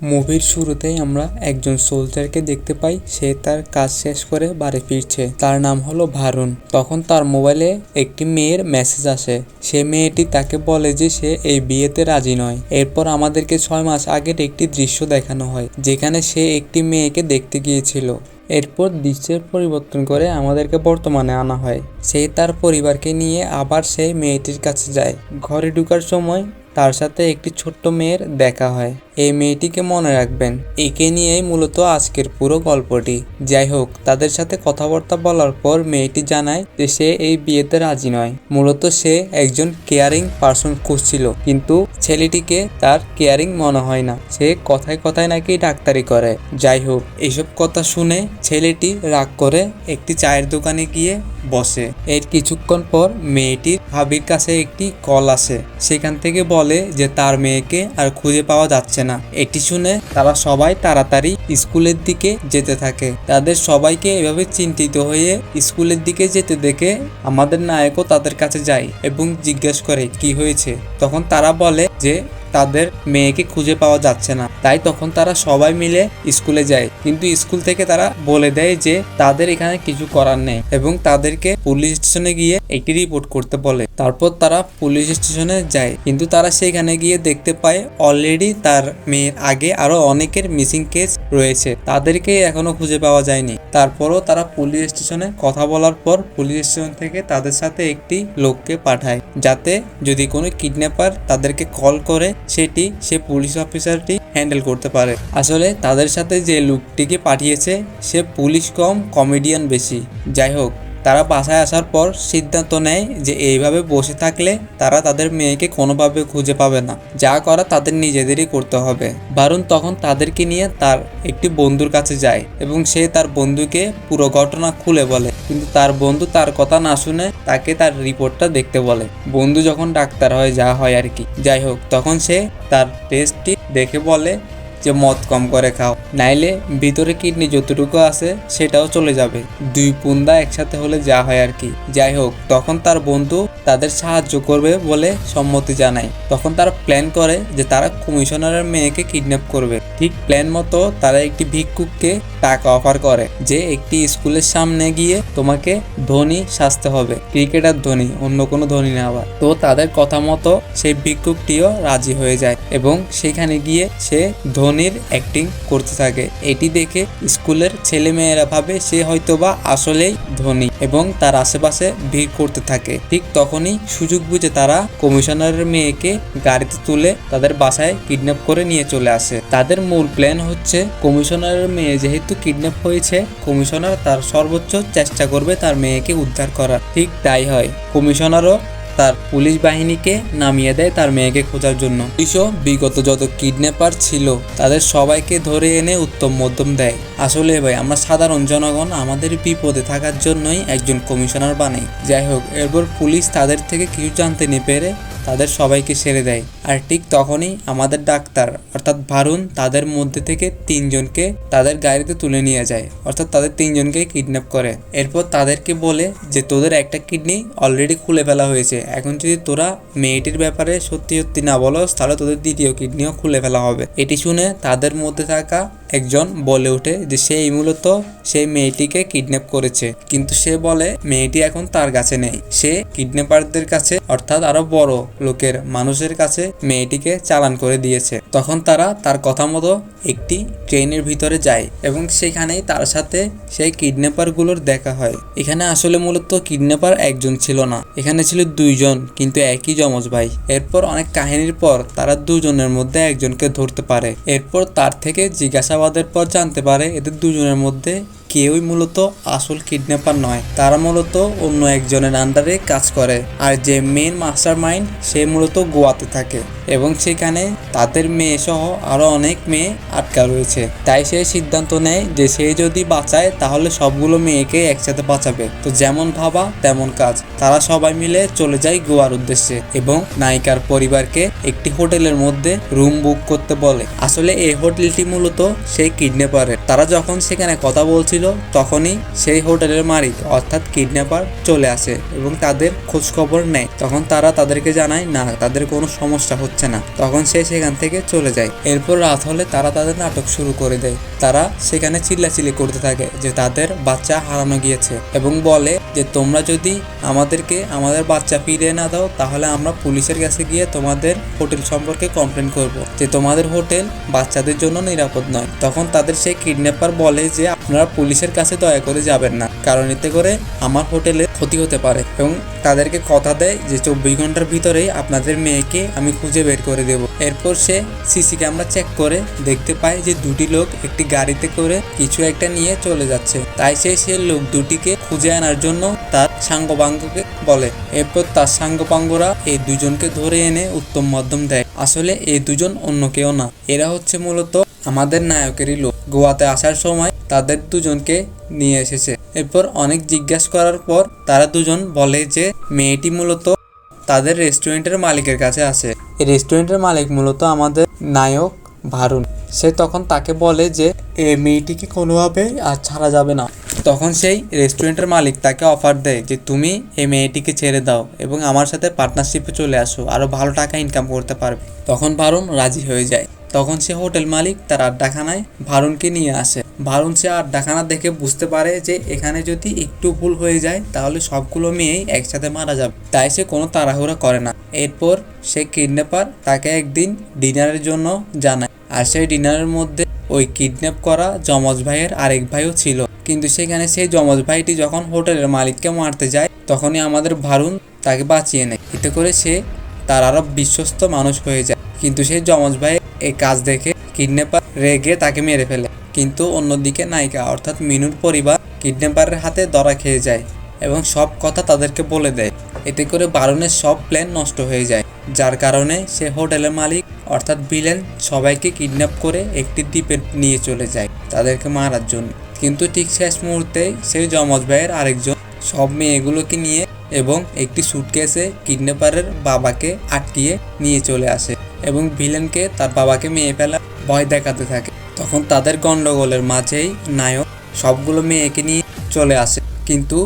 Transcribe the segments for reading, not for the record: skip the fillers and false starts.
মুভির শুরুতেই আমরা একজন সোলজারকে দেখতে পাই। সে তার কাজ শেষ করে বাড়ি ফিরছে। তার নাম হলো ভারুন। তখন তার মোবাইলে একটি মেয়ের মেসেজ আসে। সে মেয়েটি তাকে বলে যে সে এই বিয়েতে রাজি নয়। এরপর আমাদেরকে 6 মাস আগের একটি দৃশ্য দেখানো হয়, যেখানে সে একটি মেয়েকে দেখতে গিয়েছিল। এরপর দৃশ্যের পরিবর্তন করে আমাদেরকে বর্তমানে আনা হয়। সে তার পরিবারকে নিয়ে আবার সেই মেয়েটির কাছে যায়। ঘরে ঢোকার সময় তার সাথে একটি ছোট্ট মেয়ের দেখা হয়। এই মেয়েটিকে মনে রাখবেন, একে নিয়েই মূলত আজকের পুরো গল্পটি। যাই হোক, তাদের সাথে কথাবার্তা বলার পর মেয়েটি জানায় যে সে এই বিয়েতে রাজি নয়। মূলত সে একজন কেয়ারিং পার্সন খুঁজছিল, কিন্তু ছেলেটিকে তার কেয়ারিং মনে হয় না। সে কথায় কথায় নাকি ডাক্তারি করে। যাই হোক, এইসব কথা শুনে ছেলেটি রাগ করে একটি চায়ের দোকানে গিয়ে বসে। এর কিছুক্ষণ পর মেয়েটির ভাবির কাছে একটি কল আসে। সেখান থেকে বলে যে তার মেয়েকে আর খুঁজে পাওয়া যাচ্ছে না। এটি শুনে তারা সবাই তাড়াতাড়ি স্কুলের দিকে যেতে থাকে। তাদের সবাইকে এভাবে চিন্তিত হয়ে স্কুলের দিকে যেতে দেখে আমাদের নায়কও তাদের কাছে যায় এবং জিজ্ঞেস করে কি হয়েছে। তখন তারা বলে যে তাদের মেয়েকে খুঁজে পাওয়া যাচ্ছে না। তাই তখন তারা সবাই মিলে স্কুলে যায়, কিন্তু স্কুল থেকে তারা বলে দেয় যে তাদের এখানে কিছু করার নেই এবং তাদেরকে পুলিশ স্টেশনে গিয়ে একটি রিপোর্ট করতে বলে। তারপর তারা পুলিশ স্টেশনে যায়, কিন্তু তারা সেখানে গিয়ে দেখতে পায় অলরেডি তার মেয়ের আগে আরো অনেকের মিসিং কেস রয়েছে, তাদেরকে এখনো খুঁজে পাওয়া যায়নি। তারপরও তারা পুলিশ স্টেশনে কথা বলার পর পুলিশ স্টেশন থেকে তাদের সাথে একটি লোককে পাঠায়, যাতে যদি কোনো কিডন্যাপার তাদেরকে কল করে সে পুলিশ অফিসারটি হ্যান্ডেল করতে পারে। আসলে তাদের সাথে যে লোকটিকে পাঠিয়েছে সে পুলিশ কম কমেডিয়ান বেশি। যাই হোক, তারা বাসায় আসার পর সিদ্ধান্ত নেয় যে এইভাবে বসে থাকলে তারা তাদের মেয়েকে কোনোভাবে খুঁজে পাবে না। যা করা তাদের নিজেদেরই করতে হবে। ভারুন তখন তাদেরকে নিয়ে তার একটি বন্ধুর কাছে যায় এবং সে তার বন্ধুকে পুরো ঘটনা খুলে বলে, কিন্তু তার বন্ধু তার কথা না শুনে তাকে তার রিপোর্টটা দেখতে বলে। বন্ধু যখন ডাক্তার হয়, যা হয় আর কি। যাই হোক, তখন সে তার টেস্টটি দেখে বলে যে মদ কম করে খাও, নাইলে ভিতরে কিডনি যতটুকু আছে সেটাও চলে যাবে। 2 পুন্দা একসাথে হলে যা হয় আর কি। যাই হোক, তখন তার বন্ধু তাদের সাহায্য করবে বলে সম্মতি জানায়। তখন তারা প্ল্যান করে যে তারা কমিশনারের মেয়েকে কিডন্যাপ করবে। ঠিক প্ল্যান মতো তারা একটি ভিক্ষুককে টাকা অফার করে যে একটি স্কুলের সামনে গিয়ে তোমাকে ধনী সাজতে হবে, ক্রিকেটার ধনী, অন্য কোনো ধনী না আবার। তো তাদের কথা মতো সেই ভিক্ষুকটিও রাজি হয়ে যায় এবং সেখানে গিয়ে সে ধনীর অ্যাক্টিং করতে থাকে। এটি দেখে স্কুলের ছেলে মেয়েরা ভাবে সে হয়তোবা আসলেই ধনী এবং তার আশেপাশে ভিড় করতে থাকে। ঠিক তখনই সুযোগ বুঝে তারা কমিশনারের মেয়েকে গাড়িতে তুলে তাদের বাসায় কিডন্যাপ করে নিয়ে চলে আসে। তাদের মূল প্ল্যান হচ্ছে কমিশনারের মেয়ে যেহেতু কিডন্যাপ হয়েছে, কমিশনার তার সর্বোচ্চ চেষ্টা করবে তার মেয়েকে উদ্ধার করার। ঠিক তাই হয়। কমিশনারও তার পুলিশ বাহিনীকে নামিয়ে দেয় তার মেয়েকে খোঁজার জন্য। পুলিশও বিগত যত কিডন্যাপার ছিল তাদের সবাইকে ধরে এনে উত্তম মধ্যম দেয়। আসলে ভাই, আমরা সাধারণ জনগণ আমাদের বিপদে থাকার জন্যই একজন কমিশনার বানাই। যাই হোক, এরপর পুলিশ তাদের থেকে কিছু জানতে না পেরে তাদের সবাইকে ছেড়ে দেয়। আর ঠিক তখনই আমাদের ডাক্তার অর্থাৎ ভারুন তাদের মধ্যে থেকে 3 জনকে তাদের গাড়িতে তুলে নিয়ে যায়, অর্থাৎ তাদের 3 জনকে কিডন্যাপ করে। এরপর তাদেরকে বলে যে তোদের একটা কিডনি অলরেডি খুলে ফেলা হয়েছে, এখন যদি তোরা মেয়েটির ব্যাপারে সত্যি সত্যি না বলো তাহলে তোদের দ্বিতীয় কিডনিও খুলে ফেলা হবে। এটি শুনে তাদের মধ্যে থাকা একজন বলে ওঠে যে সেই মূলত সেই মেয়েটিকে কিডন্যাপ করেছে, কিন্তু সে বলে মেয়েটি এখন তার কাছে নেই। সে কিডন্যাপারদের কাছে অর্থাৎ আরো বড় লোকের মানুষের কাছে মেয়েটিকে চালান করে দিয়েছে। তখন তারা তার কথা মতো একটি ট্রেনের ভিতরে যায় এবং সেখানেই তার সাথে সেই কিডন্যাপার গুলোর দেখা হয়। এখানে আসলে মূলত কিডন্যাপার একজন ছিল না, এখানে ছিল 2 জন, কিন্তু একই যমজ ভাই। এরপর অনেক কাহিনীর পর তারা 2 জনের মধ্যে একজনকে ধরতে পারে। এরপর তার থেকে জিজ্ঞাসাবাদের পর জানতে পারে এদের 2 জনের মধ্যে কেউই মূলত আসল কিডন্যাপার নয়, তারা মূলত অন্য একজনের আন্ডারে কাজ করে। আর যে মেন মাস্টার মাইন্ড সে মূলত গোয়াতে থাকে এবং সেখানে তাদের মেয়ে সহ আরো অনেক মেয়ে আটকা রয়েছে। তাই সে সিদ্ধান্ত নেয় যে সে যদি বাঁচায় তাহলে সবগুলো মেয়েকে একসাথে বাঁচাবে। তো যেমন ভাবা তেমন কাজ। তারা সবাই মিলে চলে যায় গোয়ার উদ্দেশ্যে এবং নায়িকার পরিবারকে একটি হোটেলের মধ্যে রুম বুক করতে বলে। আসলে এই হোটেলটি মূলত সেই কিডন্যাপারের। তারা যখন সেখানে কথা বলছিল করছিল তখনই সেই হোটেলের মালিক অর্থাৎ কিডন্যাপার চলে আসে এবং তাদের খোঁজ খবর নেয়। তখন তারা তাদেরকে জানায় না, তাদের কোনো সমস্যা হচ্ছে না। তখন সে সেখান থেকে চলে যায়। এরপর রাত হলে তারা তাদের নাটক শুরু করে দেয়। তারা সেখানে চিল্লাচিল্লি করতে থাকে যে তাদের বাচ্চা হারানো গিয়েছে এবং বলে যে তোমরা যদি আমাদেরকে আমাদের বাচ্চা ফিরিয়ে না দাও তাহলে আমরা পুলিশের কাছে গিয়ে তোমাদের হোটেল সম্পর্কে কমপ্লেন করব যে তোমাদের হোটেল বাচ্চাদের জন্য নিরাপদ নয়। তখন তাদের সেই কিডন্যাপার বলে যে আপনারা পুলিশের কাছে দয়া করে যাবেন না, কারণ এতে করে আমার হোটেলে ক্ষতি হতে পারে, এবং তাদেরকে কথা দেয় যে 24 ঘন্টার ভিতরেই আপনাদের মেয়েকে আমি খুঁজে বের করে দেব। এরপর সে সিসি ক্যামেরা চেক করে দেখতে পায় যে দুটি লোক একটি গাড়িতে করে কিছু একটা নিয়ে চলে যাচ্ছে। তাই সে লোক দুটিকে খুঁজে আনার জন্য তার সাঙ্গপাঙ্গকে বলে। এরপর তার সাঙ্গপাঙ্গরা এই দুজনকে ধরে এনে উত্তম মধ্যম দেয়। আসলে এই দুজন অন্য কেউ না, এরা হচ্ছে মূলত আমাদের নায়কেরই লোক। গোয়াতে আসার সময় তাদের দুজনকে নিয়ে এসেছে। এরপর অনেক জিজ্ঞাসা করার পর তারা দুজন বলে যে মেয়েটি মূলত তাদের রেস্টুরেন্টের মালিকের কাছে আসে। এই রেস্টুরেন্টের মালিক মূলত আমাদের নায়ক ভারুন। সে তখন তাকে বলে যে এই মেয়েটিকে কোনোভাবে আর ছাড়া যাবে না। তখন সেই রেস্টুরেন্টের মালিক তাকে অফার দেয় যে তুমি এই মেয়েটিকে ছেড়ে দাও এবং আমার সাথে পার্টনারশিপে চলে আসো, আরো ভালো টাকা ইনকাম করতে পারবে। তখন ভারুন রাজি হয়ে যায়। তখন সে হোটেল মালিক তার আড্ডাখানায় ভারুনকে নিয়ে আসে। ভারুন সে আড্ডাখানা দেখে বুঝতে পারে যে এখানে যদি একটু ভুল হয়ে যায় তাহলে সবগুলো মেয়েই একসাথে মারা যাবে। তাই সে কোনো তাড়াহুড়া করে না। এরপর সে কিডন্যাপার তাকে একদিন ডিনারের জন্য জানায়। আর সেই ডিনারের মধ্যে ওই কিডন্যাপ করা যমজ ভাইয়ের আরেক ভাইও ছিল। কিন্তু সেখানে সেই যমজ ভাইটি যখন হোটেলের মালিককে মারতে যায় তখনই আমাদের ভারুন তাকে বাঁচিয়ে নেয়। এতে করে সে তার আরো বিশ্বস্ত মানুষ হয়ে যায়। কিন্তু সেই যমজ ভাই এই কাজ দেখে কিডন্যাপার রেগে তাকে মেরে ফেলে। কিন্তু অন্যদিকে নায়িকা অর্থাৎ মিনুর পরিবার কিডন্যাপারের হাতে ধরা খেয়ে যায় এবং সব কথা তাদেরকে বলে দেয়। এতে করে ভারুনের সব প্ল্যান নষ্ট হয়ে যায়, যার কারণে সে হোটেলের মালিক অর্থাৎ ভিলেন সবাইকে কিডন্যাপ করে একটি দ্বীপে নিয়ে চলে যায় তাদেরকে মারার জন্য। কিন্তু ঠিক শেষ মুহূর্তে সেই যমজ ভাইয়ের আরেকজন সব মেয়েগুলোকে নিয়ে এবং একটি সুটকেসে কিডন্যাপারের বাবাকে আটকিয়ে নিয়ে চলে আসে এবং ভিলেনকে তার বাবাকে মেরে ফেলা ভয় দেখাতে থাকে। তখন তাদের গন্ডগোলের মাঝেই নায়ক সবগুলো মেয়েকে নিয়ে চলে আসে, কিন্তু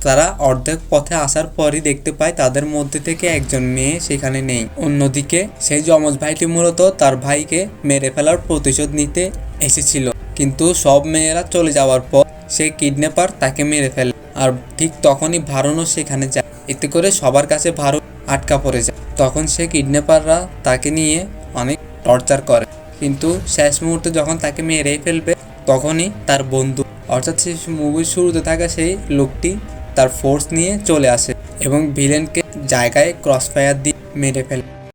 তারা অর্ধেক পথে আসার পরই দেখতে পায় তাদের মধ্যে থেকে একজন মেয়ে সেখানে নেই। অন্যদিকে সেই যমজ ভাইটি মূলত তার ভাইকে মেরে ফেলার প্রতিশোধ নিতে এসেছিল, কিন্তু সব মেয়েরা চলে যাওয়ার পর সেই কিডন্যাপার তাকে মেরে ফেলে। আর ঠিক তখনই ভারুনও সেখানে যায়। এতে করে সবার কাছে ভারুন আটকা পড়ে যায়। তখন সে কিডন্যাপাররা তাকে নিয়ে অনেক টর্চার করে, কিন্তু শেষ মুহূর্তে যখন তাকে মেরেই ফেলবে তখনই তার বন্ধু অর্থাৎ সেই মুভির শুরুতে থাকা সেই লোকটি তার ফোর্স নিয়ে চলে আসে এবং ভিলেনকে জায়গায় ক্রস ফায়ার দিয়ে মেরে ফেলে।